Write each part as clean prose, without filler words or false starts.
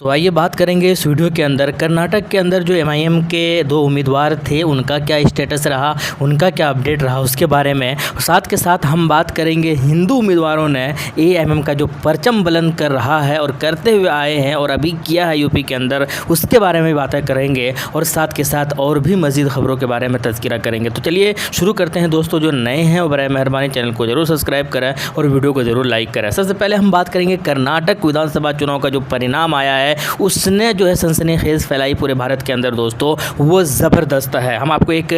तो आइए बात करेंगे इस वीडियो के अंदर कर्नाटक के अंदर जो एमआईएम के दो उम्मीदवार थे उनका क्या स्टेटस रहा, उनका क्या अपडेट रहा उसके बारे में। साथ के साथ हम बात करेंगे हिंदू उम्मीदवारों ने एएमएम का जो परचम बुलंद कर रहा है और करते हुए आए हैं और अभी किया है यूपी के अंदर, उसके बारे में बातें करेंगे और साथ के साथ और भी मज़ीद खबरों के बारे में तज़किरा करेंगे। तो चलिए शुरू करते हैं दोस्तों। जो नए हैं वो बराए मेहरबानी चैनल को ज़रूर सब्सक्राइब करें और वीडियो को ज़रूर लाइक करें। सबसे पहले हम बात करेंगे कर्नाटक विधानसभा चुनाव का जो परिणाम आया है उसने जो है सनसनीखेज़ फैलाई पूरे भारत के अंदर दोस्तों, वो ज़बरदस्त है। हम आपको एक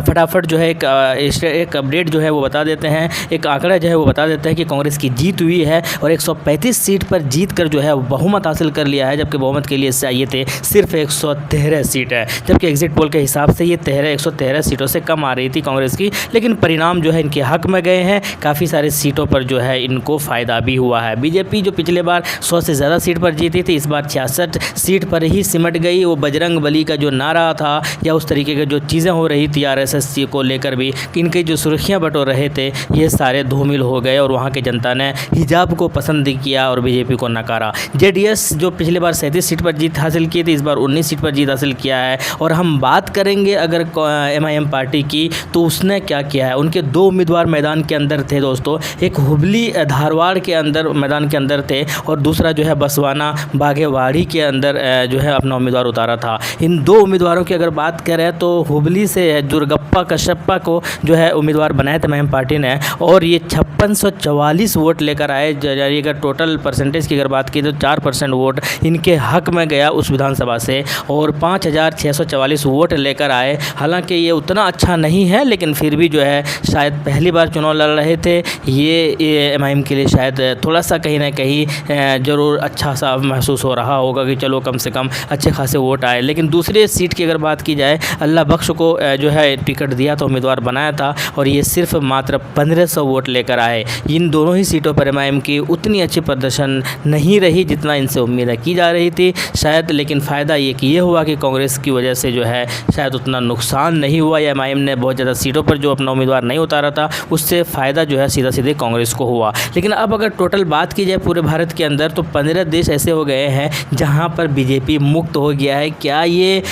फटाफट जो है एक अपडेट जो है वो बता देते हैं, एक आंकड़ा जो है वो बता देते हैं कि कांग्रेस की जीत हुई है और 135 सीट पर जीत कर जो है बहुमत हासिल कर लिया है, जबकि बहुमत के लिए चाहिए थे सिर्फ 113 सीट है, जबकि एग्जिट पोल के हिसाब से ये 113 सीटों से कम आ रही थी कांग्रेस की। लेकिन परिणाम जो है इनके हक में गए हैं, काफ़ी सारे सीटों पर जो है इनको फ़ायदा भी हुआ है। बीजेपी जो पिछले बार 100 से ज़्यादा सीट पर जीती थी, इस बार 66 सीट पर ही सिमट गई। वो बजरंग बली का जो नारा था या उस तरीके की जो चीज़ें हो रही थी आरएसएस को लेकर भी, इनकी जो सुर्खियां बटोर रहे थे, ये सारे धूमिल हो गए और वहां की जनता ने हिजाब को पसंद किया और बीजेपी को नकारा। जेडीएस जो पिछले बार 37 सीट पर जीत हासिल की थी, इस बार 19 सीट पर जीत हासिल किया है। और हम बात करेंगे अगर एमआईएम पार्टी की, तो उसने क्या किया है। उनके दो उम्मीदवार मैदान के अंदर थे दोस्तों, एक हुबली धारवाड़ के अंदर मैदान के अंदर थे और दूसरा जो है बसवाना बागेवाड़ी के अंदर जो है अपना उम्मीदवार उतारा था। इन दो उम्मीदवारों की अगर बात करें तो हुबली से दुर्गप्पा कश्यप्पा को जो है उम्मीदवार बनाया था एमआईएम पार्टी ने और ये 5644 वोट लेकर आए। अगर टोटल परसेंटेज की अगर बात की तो 4% वोट इनके हक में गया उस विधानसभा से और 5644 वोट लेकर आए। हालांकि ये उतना अच्छा नहीं है, लेकिन फिर भी जो है शायद पहली बार चुनाव लड़ रहे थे, ये एमआईएम के लिए शायद थोड़ा सा कहीं ना कहीं ज़रूर अच्छा सा महसूस हो रहा होगा कि चलो कम से कम अच्छे खासे वोट आए। लेकिन दूसरे सीट की अगर बात की जाए, अल्लाह बख्श को जो है टिकट दिया था, उम्मीदवार बनाया था और ये सिर्फ मात्र 1500 वोट लेकर आए। इन दोनों ही सीटों पर एमआईएम की उतनी अच्छी प्रदर्शन नहीं रही जितना इनसे उम्मीद की जा रही थी शायद। लेकिन फ़ायदा ये हुआ कि कांग्रेस की वजह से जो है शायद उतना नुकसान नहीं हुआ, या एमआईएम ने बहुत ज़्यादा सीटों पर जो अपना उम्मीदवार नहीं उतारा था उससे फ़ायदा जो है सीधा सीधे कांग्रेस को हुआ। लेकिन अब अगर टोटल बात की जाए पूरे भारत के अंदर, तो 15 देश ऐसे हो गए हैं जहां पर बीजेपी मुक्त हो गया है। क्या ये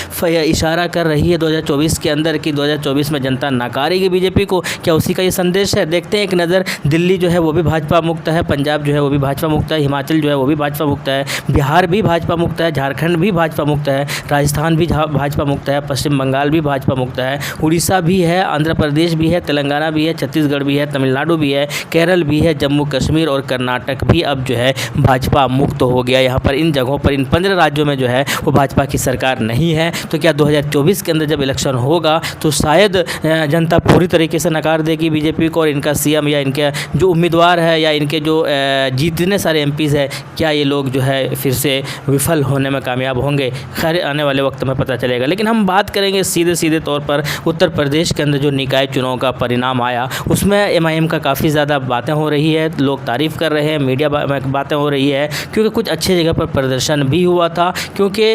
इशारा कर रही है 2024 के अंदर कि 2024 में जनता नकारेगी बीजेपी को? क्या उसी का ये संदेश है? देखते हैं एक नज़र। दिल्ली जो है वो भी भाजपा मुक्त है, पंजाब जो है वो भी भाजपा मुक्त है, हिमाचल जो है वो भी भाजपा मुक्त है, बिहार भी भाजपा मुक्त है, झारखंड भी भाजपा मुक्त है, राजस्थान भी भाजपा मुक्त है, पश्चिम बंगाल भी भाजपा मुक्त है, उड़ीसा भी है, आंध्र प्रदेश भी है, तेलंगाना भी है, छत्तीसगढ़ भी है, तमिलनाडु भी है, केरल भी है, जम्मू कश्मीर और कर्नाटक भी अब जो है भाजपा मुक्त हो गया। यहाँ पर इन जगहों पर इन 15 राज्यों में जो है वो भाजपा की सरकार नहीं है। तो क्या 2024 के अंदर जब इलेक्शन होगा तो शायद जनता पूरी तरीके से नकार देगी बीजेपी को और इनका सीएम या इनके जो उम्मीदवार है या इनके जो जितने सारे एमपीज़ है, क्या ये लोग जो है फिर से विफल होने में कामयाब होंगे? खैर आने वाले वक्त में पता चलेगा। लेकिन हम बात करेंगे सीधे तौर पर उत्तर प्रदेश के अंदर जो निकाय चुनाव का परिणाम आया, उसमें एमआईएम का काफ़ी ज़्यादा बातें हो रही है, लोग तारीफ़ कर रहे हैं, मीडिया में बातें हो रही है, क्योंकि कुछ अच्छी जगह पर प्रदर्शन भी हुआ था, क्योंकि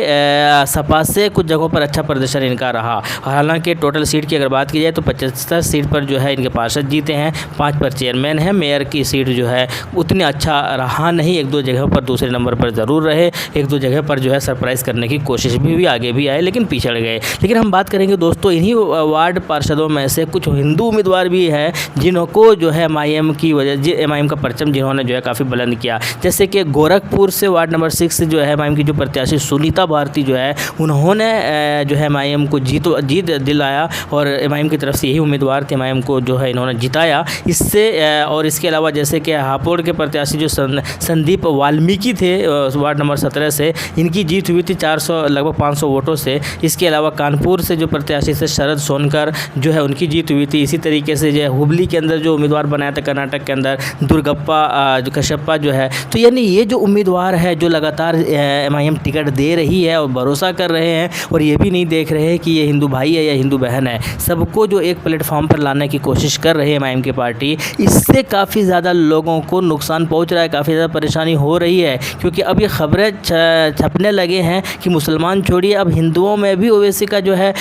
सपा से कुछ जगहों पर अच्छा प्रदर्शन इनका रहा। हालांकि टोटल सीट की अगर बात की जाए तो 75 सीट पर जो है इनके पार्षद जीते हैं, 5 पर चेयरमैन है। मेयर की सीट जो है उतनी अच्छा रहा नहीं, 1-2 जगह पर दूसरे नंबर पर ज़रूर रहे, 1-2 जगह पर जो है सरप्राइज़ करने की कोशिश भी हुई, आगे भी आए लेकिन पिछड़ गए। लेकिन हम बात करेंगे दोस्तों इन्हीं वार्ड पार्षदों में से कुछ हिंदू उम्मीदवार भी हैं जिनको जो है एमआईएम की वजह एमआईएम का परचम जिन्होंने जो है काफ़ी बुलंद किया। जैसे कि गोरखपुर से वार्ड नंबर 6 से जो है एमआईएम की जो प्रत्याशी सुनीता भारती जो है, उन्होंने जो है एमआईएम को जीत दिलाया और एमआईएम की तरफ से यही उम्मीदवार थे, एमआईएम को जो है इन्होंने जिताया। इससे और इसके अलावा जैसे कि हापुड़ के प्रत्याशी जो संदीप वाल्मीकि थे वार्ड नंबर 17 से, इनकी जीत हुई थी 400 लगभग 500 वोटों से। इसके अलावा कानपुर से जो प्रत्याशी थे शरद सोनकर जो है उनकी जीत हुई थी। इसी तरीके से जो है हुबली के अंदर जो उम्मीदवार बनाया था कर्नाटक के अंदर दुर्गप्पा कश्यप्पा जो है। तो यानी ये जो उम्मीदवार है जो लगातार एमआईएम टिकट दे रही है और भरोसा कर रहे हैं और ये भी नहीं देख रहे हैं कि ये हिंदू भाई है या हिंदू बहन है, सबको जो एक प्लेटफॉर्म पर लाने की कोशिश कर रही है एमआईएम की पार्टी, इससे काफ़ी ज़्यादा लोगों को नुकसान पहुंच रहा है, काफ़ी ज़्यादा परेशानी हो रही है। क्योंकि अब ये खबरें छपने लगे हैं कि मुसलमान छोड़िए अब हिंदुओं में भी ओवैसी का जो है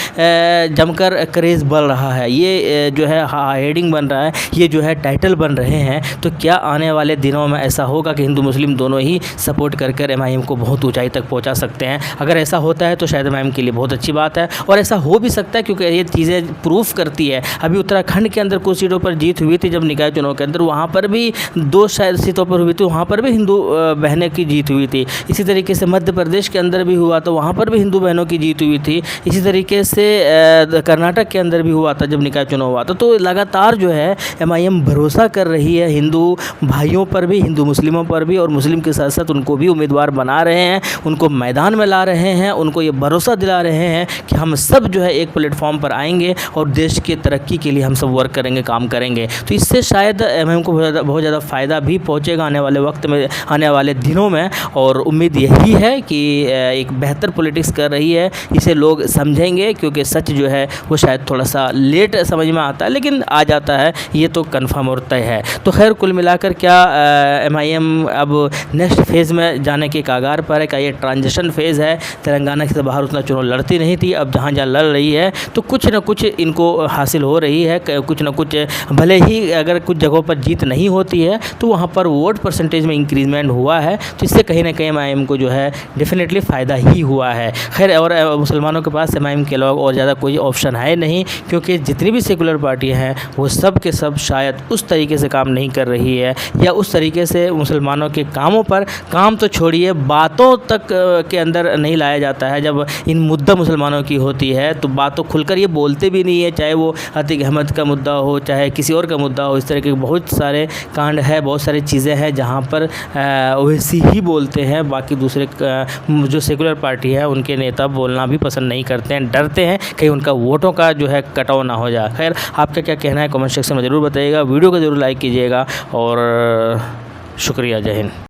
जमकर क्रेज़ बढ़ रहा है, ये जो है हेडिंग बन रहा है, ये जो है टाइटल बन रहे हैं। तो क्या आने वाले दिनों में ऐसा होगा कि हिंदू मुस्लिम दोनों ही सपोर्ट कर एमआईएम को बहुत ऊंचाई तक पहुंचा सकते हैं। अगर ऐसा होता है तो शायद एमआईएम के लिए बहुत अच्छी बात है, और ऐसा हो भी सकता है क्योंकि ये चीज़ें प्रूफ करती है। अभी उत्तराखंड के अंदर कुछ सीटों पर जीत हुई थी जब निकाय चुनाव के अंदर, वहाँ पर भी 2 शायद सीटों पर हुई थी, वहाँ पर भी हिंदू बहनें की जीत हुई थी। इसी तरीके से मध्य प्रदेश के अंदर भी हुआ तो वहाँ पर भी हिंदू बहनों की जीत हुई थी। इसी तरीके से कर्नाटक के अंदर भी हुआ था जब निकाय चुनाव हुआ था। तो लगातार जो है एमआईएम भरोसा कर रही है हिंदू भाइयों पर भी, हिंदू मुस्लिमों पर भी, और मुस्लिम के साथ साथ उनको भी उम्मीदवार बना रहे हैं, उनको मैदान में ला रहे हैं, उनको ये भरोसा दिला रहे हैं कि हम सब जो है एक प्लेटफॉर्म पर आएंगे और देश की तरक्की के लिए हम सब वर्क करेंगे, काम करेंगे। तो इससे शायद एमआईएम को बहुत ज़्यादा फ़ायदा भी पहुँचेगा आने वाले वक्त में, आने वाले दिनों में। और उम्मीद यही है कि एक बेहतर पॉलिटिक्स कर रही है, इसे लोग समझेंगे, क्योंकि सच जो है वो शायद थोड़ा सा लेट समझ में आता है लेकिन आ जाता है, ये तो कन्फर्म और तय है। तो खैर कुल मिलाकर क्या एमआईएम अब नेक्स्ट फेज़ में जाने के कागार पर है? क्या ये ट्रांजिशन फेज़ है? तेलंगाना से बाहर उतना चुनाव लड़ती नहीं थी, अब जहाँ जहाँ लड़ रही है तो कुछ न कुछ इनको हासिल हो रही है, कुछ न कुछ। भले ही अगर कुछ जगहों पर जीत नहीं होती है तो वहाँ पर वोट परसेंटेज में इंक्रीजमेंट हुआ है, तो इससे कहीं ना कहीं एमआईएम को जो है डेफिनेटली फ़ायदा ही हुआ है। खैर, और मुसलमानों के पास एमआईएम के अलावा और ज़्यादा कोई ऑप्शन है नहीं, क्योंकि जितनी भी सेकुलर पार्टियाँ हैं वो सब के सब शायद उस तरीके से काम नहीं कर रही है, या उस तरीके से मुसलमानों के कामों पर, काम तो छोड़िए बातों तक के अंदर नहीं लाया जाता है। जब इन मुद्दा मुसलमानों की होती है तो बातों खुलकर ये बोलते भी नहीं है, चाहे वो अतीक अहमद का मुद्दा हो, चाहे किसी और का मुद्दा हो। इस तरह के बहुत सारे कांड है, बहुत सारी चीज़ें हैं जहाँ पर ओवैसी ही बोलते हैं, बाकी दूसरे जो सेकुलर पार्टी है उनके नेता बोलना भी पसंद नहीं करते हैं, डरते हैं कहीं उनका वोटों का जो है कटाव ना हो जाए। खैर, आपका क्या कहना है कमेंट सेक्शन में ज़रूर बताइएगा, वीडियो को ज़रूर लाइक कीजिएगा और शुक्रिया। जय हिंद।